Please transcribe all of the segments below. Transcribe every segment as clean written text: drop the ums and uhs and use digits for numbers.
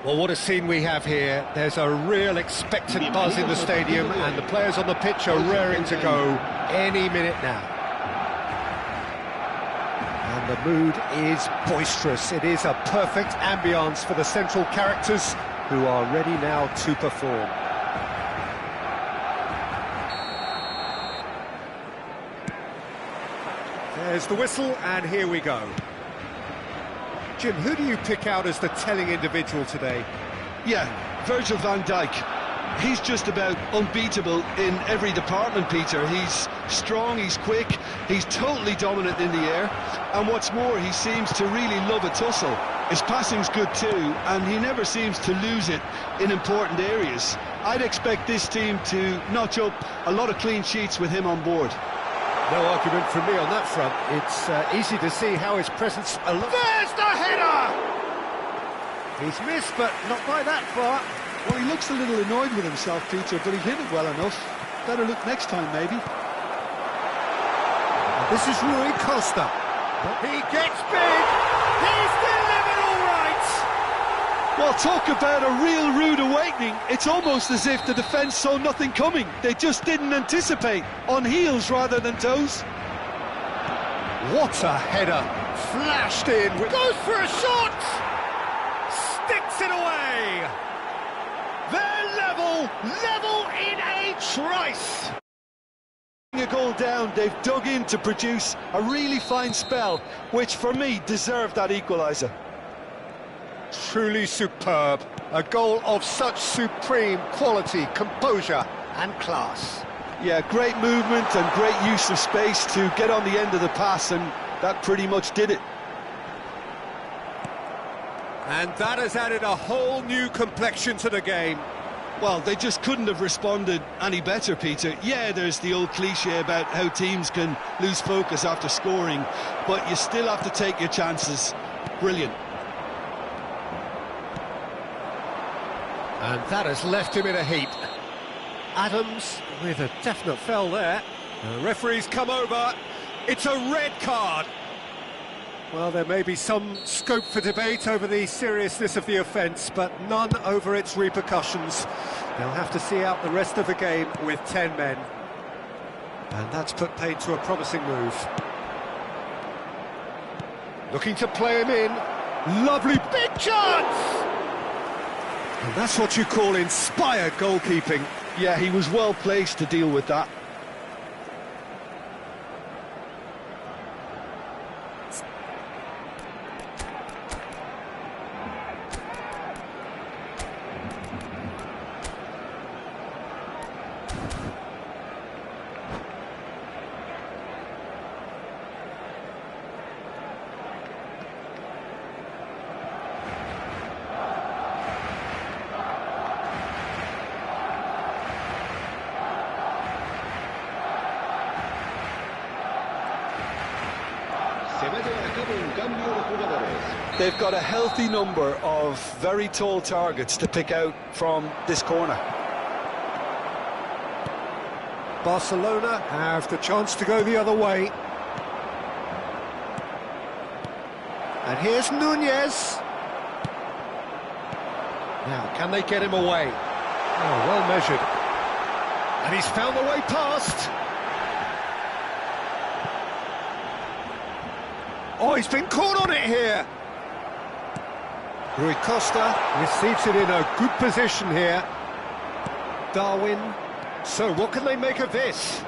Well, what a scene we have here. There's a real expectant buzz in the stadium, and the players on the pitch are raring to go any minute now. And the mood is boisterous. It is a perfect ambience for the central characters who are ready now to perform. There's the whistle, and here we go. Jim, who do you pick out as the telling individual today? Yeah, Virgil van Dijk. He's just about unbeatable in every department, Peter. He's strong, he's quick, he's totally dominant in the air, and what's more, he seems to really love a tussle. His passing's good too, and he never seems to lose it in important areas. I'd expect this team to notch up a lot of clean sheets with him on board. No argument from me on that front. It's easy to see how his presence... There's the header! He's missed, but not by that far. Well, he looks a little annoyed with himself, Peter, but he hit it well enough. Better look next time, maybe. And this is Rui Costa. He gets big! He's delivered all right! Well, talk about a real rude awakening. It's almost as if the defence saw nothing coming. They just didn't anticipate, on heels rather than toes. What a header! Flashed in, goes for a shot! Sticks it away! They're level in a trice! A goal down, they've dug in to produce a really fine spell, which for me deserved that equaliser. Truly superb. A goal of such supreme quality, composure and class. Yeah, great movement and great use of space to get on the end of the pass, and that pretty much did it. And that has added a whole new complexion to the game. Well, they just couldn't have responded any better, Peter. Yeah, there's the old cliche about how teams can lose focus after scoring, but you still have to take your chances. Brilliant. And that has left him in a heap. Adams with a definite foul there. The referee's come over. It's a red card. Well, there may be some scope for debate over the seriousness of the offence, but none over its repercussions. They'll have to see out the rest of the game with 10 men. And that's put paid to a promising move. Looking to play him in. Lovely big chance! And that's what you call inspired goalkeeping. Yeah, he was well placed to deal with that. They've got a healthy number of very tall targets to pick out from this corner. Barcelona have the chance to go the other way. And here's Nunez. Now, can they get him away? Oh, well measured. And he's found the way past. Oh, he's been caught on it here. Rui Costa receives it in a good position here. Darwin. So what can they make of this?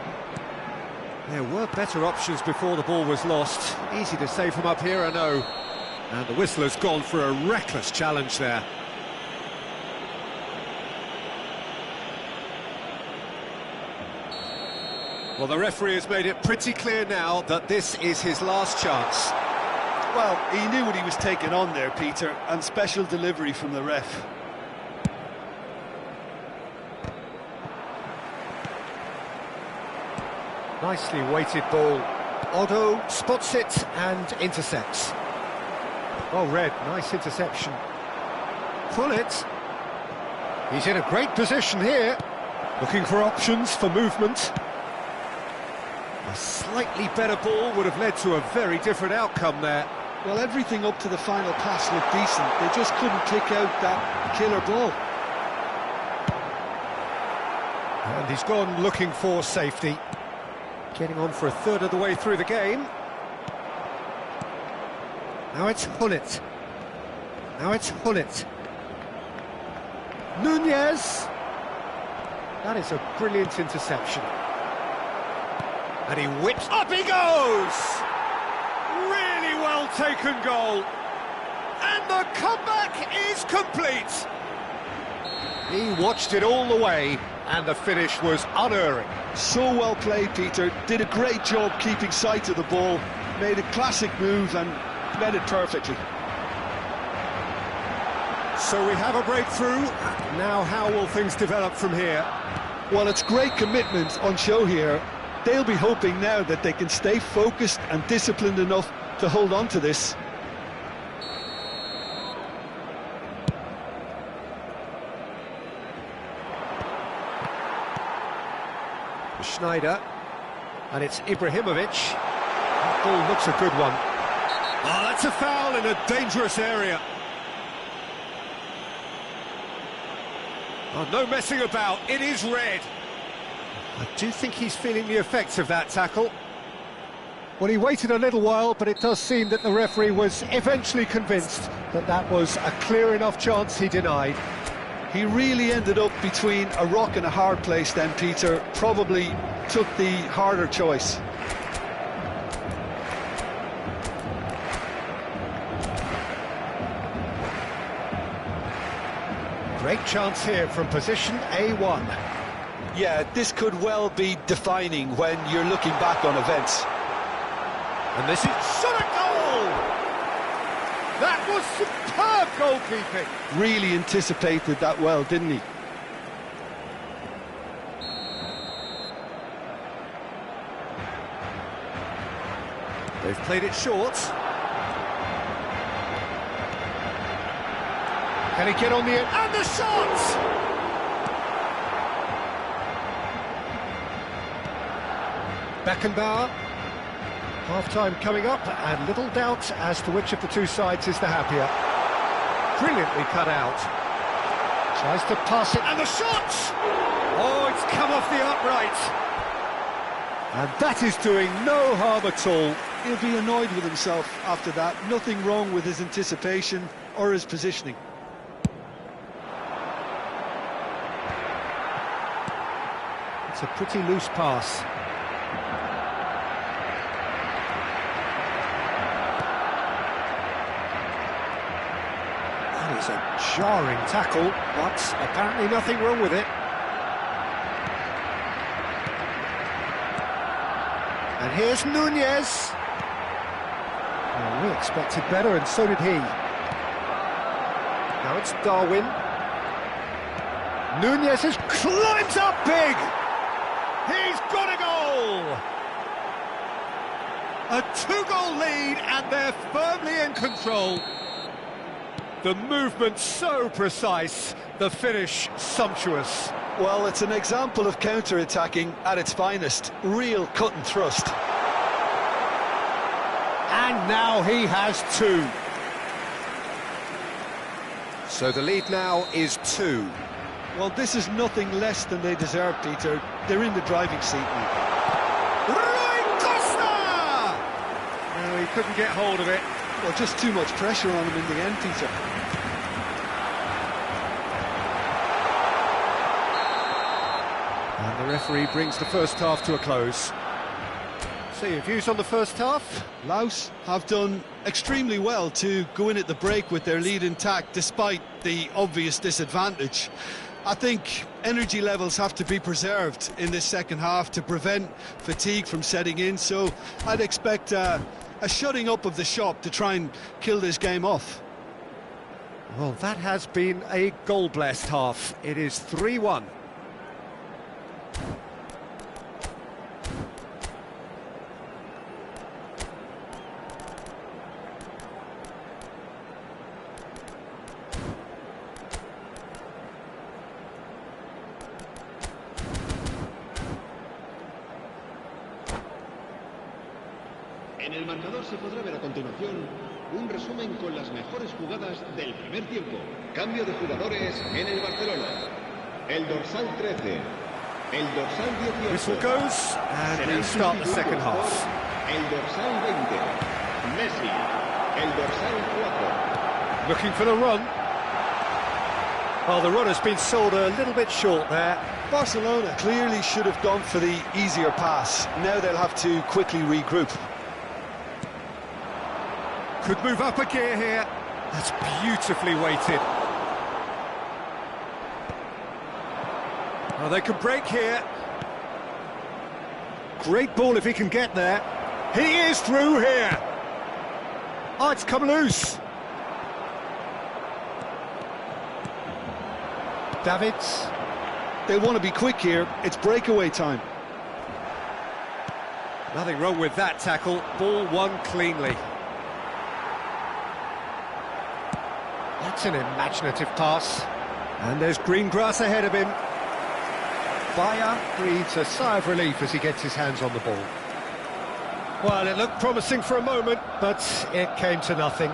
There were better options before the ball was lost. Easy to say from up here, I know. And the whistle has gone for a reckless challenge there. Well, the referee has made it pretty clear now that this is his last chance. Well, he knew what he was taking on there, Peter, and special delivery from the ref. Nicely weighted ball. Otto spots it and intercepts. Well read, nice interception. Pull it. He's in a great position here. Looking for options for movement. A slightly better ball would have led to a very different outcome there. Well, everything up to the final pass looked decent. They just couldn't kick out that killer ball. And he's gone looking for safety. Getting on for a third of the way through the game. Now it's Hullet. Now it's Hullet. Nunez. That is a brilliant interception. And he whips. Up he goes! Really well taken goal. And the comeback is complete. He watched it all the way, and the finish was unerring. So well played, Peter. Did a great job keeping sight of the ball. Made a classic move and met it perfectly. So we have a breakthrough. Now how will things develop from here? Well, it's great commitment on show here. They'll be hoping now that they can stay focused and disciplined enough to hold on to this. Schneider, and it's Ibrahimovic. That ball looks a good one. Oh, that's a foul in a dangerous area. Oh, no messing about, it is red. I do think he's feeling the effects of that tackle. Well, he waited a little while, but it does seem that the referee was eventually convinced that that was a clear enough chance he denied. He really ended up between a rock and a hard place then, Peter. Probably took the harder choice. Great chance here from position A1. Yeah, this could well be defining when you're looking back on events. And this is shot at goal! That was superb goalkeeping. Really anticipated that well, didn't he? They've played it short. Can he get on the end? And the shot! Beckenbauer. Half-time coming up, and little doubt as to which of the two sides is the happier. Brilliantly cut out. Tries to pass it, and the shot! Oh, it's come off the upright. And that is doing no harm at all. He'll be annoyed with himself after that. Nothing wrong with his anticipation or his positioning. It's a pretty loose pass. That is a jarring tackle, but apparently nothing wrong with it. And here's Nunez. Well, we expected better, and so did he. Now it's Darwin. Nunez has climbed up big! He's got a goal! A two-goal lead, and they're firmly in control. The movement so precise, the finish sumptuous. Well, it's an example of counter-attacking at its finest. Real cut and thrust. And now he has two. So the lead now is 2. Well, this is nothing less than they deserve, Peter. They're in the driving seat now. Rui Costa! No, he couldn't get hold of it. Well, just too much pressure on him in the end, Peter. And the referee brings the first half to a close. So your views on the first half? Laos have done extremely well to go in at the break with their lead intact, despite the obvious disadvantage. I think energy levels have to be preserved in this second half to prevent fatigue from setting in, so I'd expect a shutting up of the shop to try and kill this game off. Well, that has been a goal-blessed half. It is 3-1. En el marcador se podrá ver a continuación un resumen con las mejores jugadas del primer tiempo. Cambio de jugadores en el Barcelona. El dorsal 13. El dorsal 18. Whistle goes and we start the second half. El dorsal 20. Messi. El dorsal 4. Looking for the run. Well, the run has been sold a little bit short there. Barcelona clearly should have gone for the easier pass. Now they'll have to quickly regroup. Could move up a gear here. That's beautifully weighted. Well, they can break here. Great ball if he can get there. He is through here. Oh, it's come loose. Davids. They want to be quick here. It's breakaway time. Nothing wrong with that tackle. Ball won cleanly. That's an imaginative pass. And there's green grass ahead of him. Bayer breathes a sigh of relief as he gets his hands on the ball. Well, it looked promising for a moment, but it came to nothing.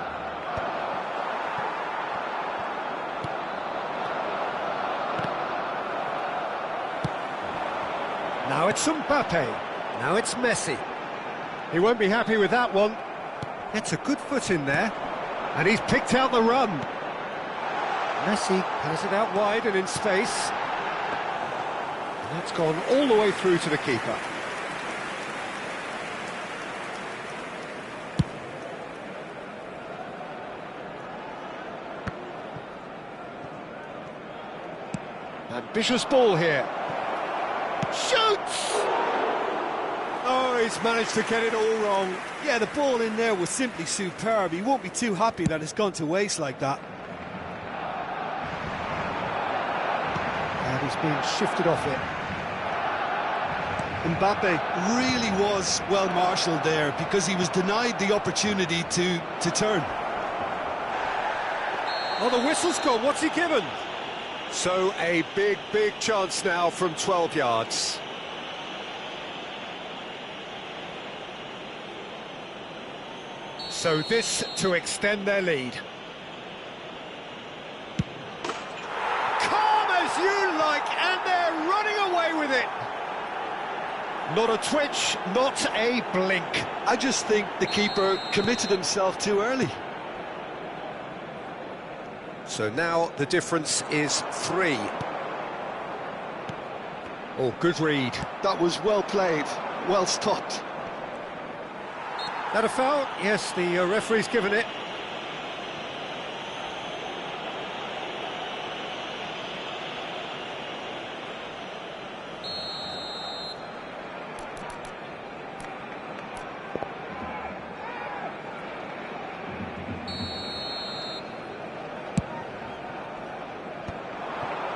Now it's Mbappe. Now it's Messi. He won't be happy with that one. Gets a good foot in there. And he's picked out the run. Messi has it out wide and in space. And that's gone all the way through to the keeper. Ambitious ball here. Shoots! Oh, he's managed to get it all wrong. Yeah, the ball in there was simply superb. He won't be too happy that it's gone to waste like that. And he's being shifted off it. Mbappe really was well marshalled there because he was denied the opportunity to turn. Oh, the whistle's gone. What's he given? So a big chance now from 12 yards. So this to extend their lead. Calm as you like, and they're running away with it. Not a twitch, not a blink. I just think the keeper committed himself too early. So now the difference is 3. Oh, good read. That was well played, well stopped. That a foul? Yes, the referee's given it.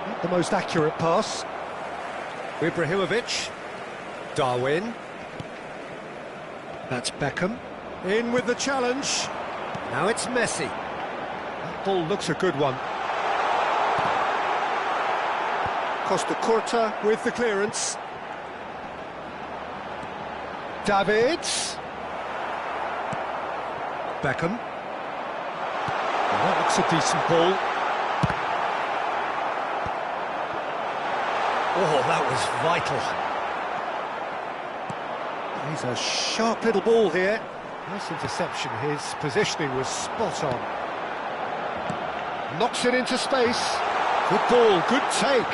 Not the most accurate pass. Ibrahimovic. Darwin. That's Beckham. In with the challenge. Now it's Messi. That ball looks a good one. Costa Curta with the clearance. Davids. Beckham. And that looks a decent ball. Oh, that was vital. He's a sharp little ball here. Nice interception. His positioning was spot on. Knocks it into space. Good ball, good take.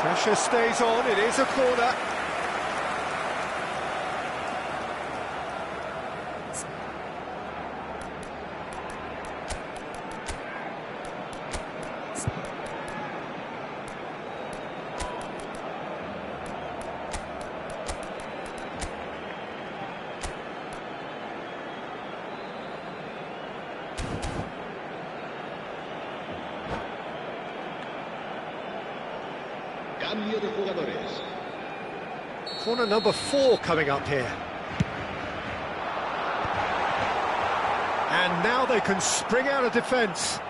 Pressure stays on. It is a corner. Cambio de jugadores. Corner number 4 coming up here. And now they can spring out of defence.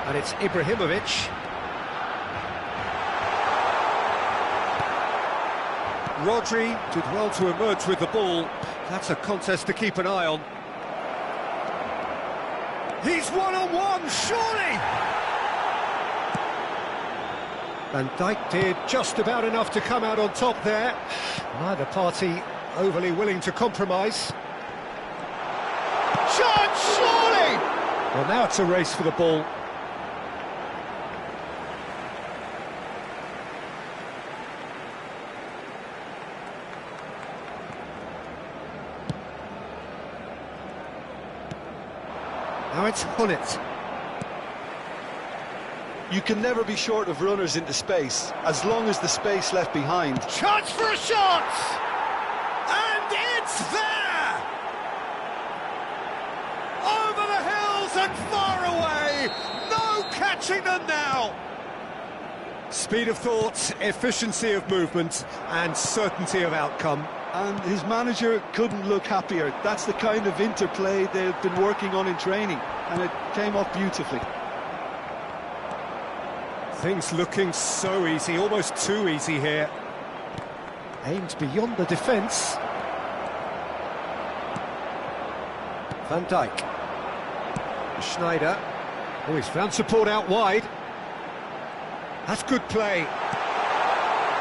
And it's Ibrahimovic. Rodri did well to emerge with the ball. That's a contest to keep an eye on. He's one-on-one, surely! Van Dijk did just about enough to come out on top there. Neither party overly willing to compromise. Chance, surely! Well, now it's a race for the ball. Now it's Hullet. You can never be short of runners into space, as long as the space left behind. Chance for a shot! And it's there! Over the hills and far away! No catching them now! Speed of thought, efficiency of movement, and certainty of outcome. And his manager couldn't look happier. That's the kind of interplay they've been working on in training, and it came off beautifully. Things looking so easy, almost too easy here. Aimed beyond the defence. Van Dijk. Schneider. Oh, he's found support out wide. That's good play.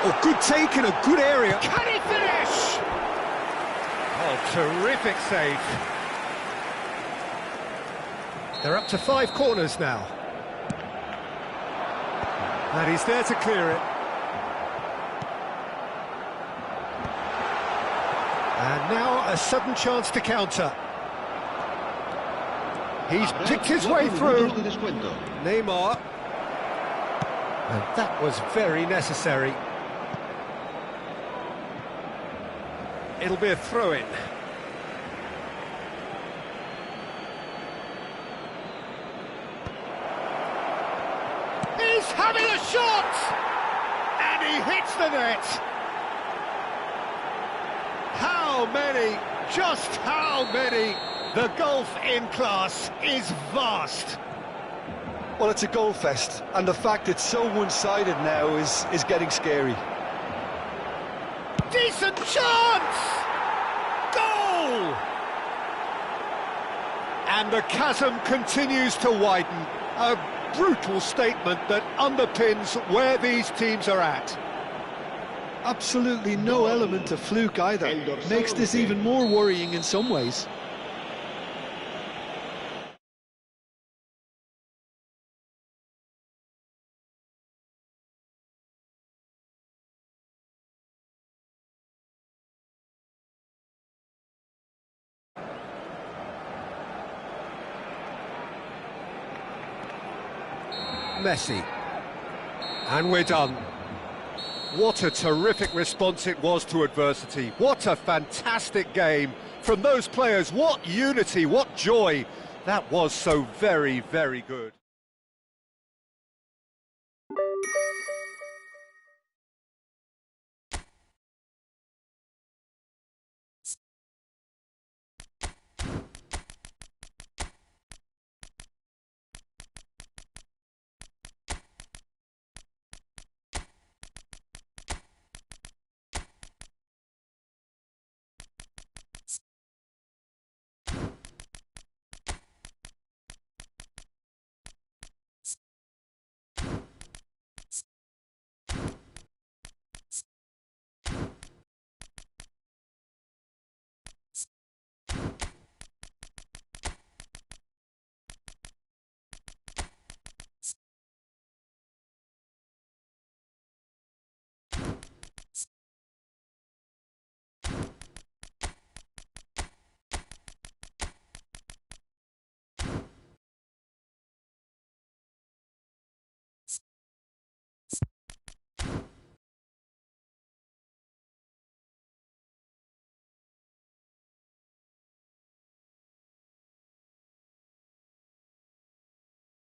Oh, good take in a good area. Can he finish? Oh, terrific save. They're up to 5 corners now. And he's there to clear it. And now a sudden chance to counter. He's picked his way through. Neymar. And that was very necessary. It'll be a throw-in. He's having a shot! And he hits the net! How many? Just how many? The gulf in class is vast. Well, it's a goal fest, and the fact it's so one-sided now is getting scary. Decent chance! Goal! And the chasm continues to widen. A brutal statement that underpins where these teams are at. Absolutely no element of fluke either. Makes this even more worrying in some ways. Messi. And we're done. What a terrific response it was to adversity. What a fantastic game from those players. What unity, what joy. That was so very, very good.